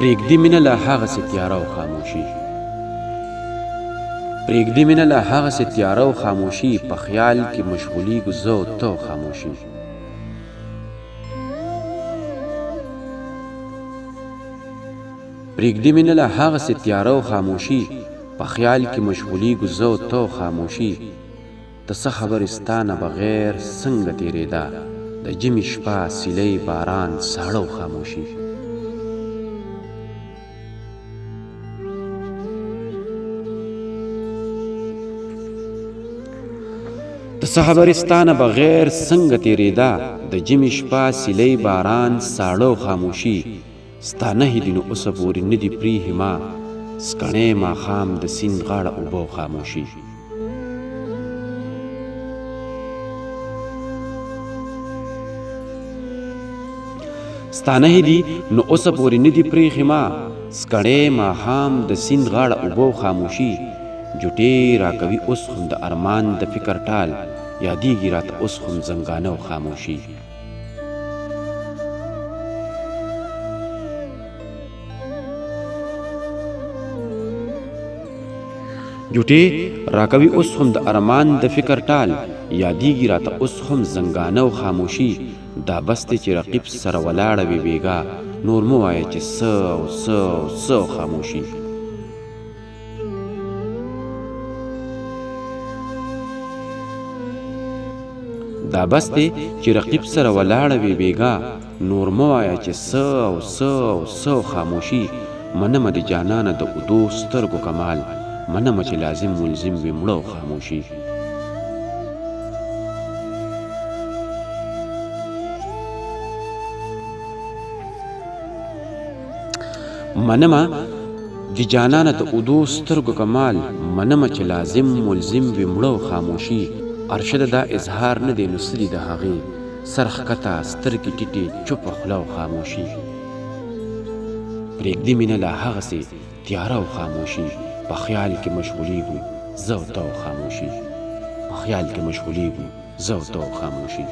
پرېږدي مینه له هغسې تیاره او خاموشي پرېږدي مینه له هغسې تیاره او خاموشي په خیال کې مشغولیږو زه او ته او خاموشي پرېږدي مینه له هغسې تیاره او خاموشي په خیال کې مشغولیږو زه او ته او خاموشي د څه خبرې ستا نه بغیر څنګه تېرېده د ژمي شپه سیلۍ باران ساړه او خاموشي د څه خبرې ستا نه بغیر څنګه تېرېده د ژمي شپه سیلۍ باران ساړه او خاموشي ستا نهې دي نو اوسه پورې نه دي پرېښې ما سکڼی ماښام د سیند غاړه اوبه او خاموشي ستا نهې دي نو اوسه پورې نه دي پرېښې ما سکڼی ماښام د سیند غاړه اوبه او خاموشي جوټې راکوي اوس هم د ارمان د فکر ټال یادیږي راته اوس هم زنګانه او خاموشي جوټې راکوي اوس هم د ارمان د فکر ټال یادیږي راته اوس هم زنګانه او خاموشي دا بس دی چې رقیب سره ولاړه وي بېګا نور مه وایه چې څه او څه او څه او خاموشي دا بس دی چې رقیب سره ولاړه وي بېګا نور مه وایه چې څه او څه او څه او خاموشي منمه د جانانه د اوږدو سترګو کمال منمه چې لازم ملزم وي مړه او خاموشي منمه د جانانه د اوږدو سترګو کمال منمه چې لازم ملزم وي مړه او خاموشي ارشده دا اظهار نه دی نو څه دي د هغې سر ښکته سترګې ټیټې چوپه خوله او خاموشي پرېږدي مینه له هغسې تیاره او خاموشي په خیال کې مشغولیږو زه او ته او خاموشي په خیال کې مشغولیږو زه او ته او خاموشي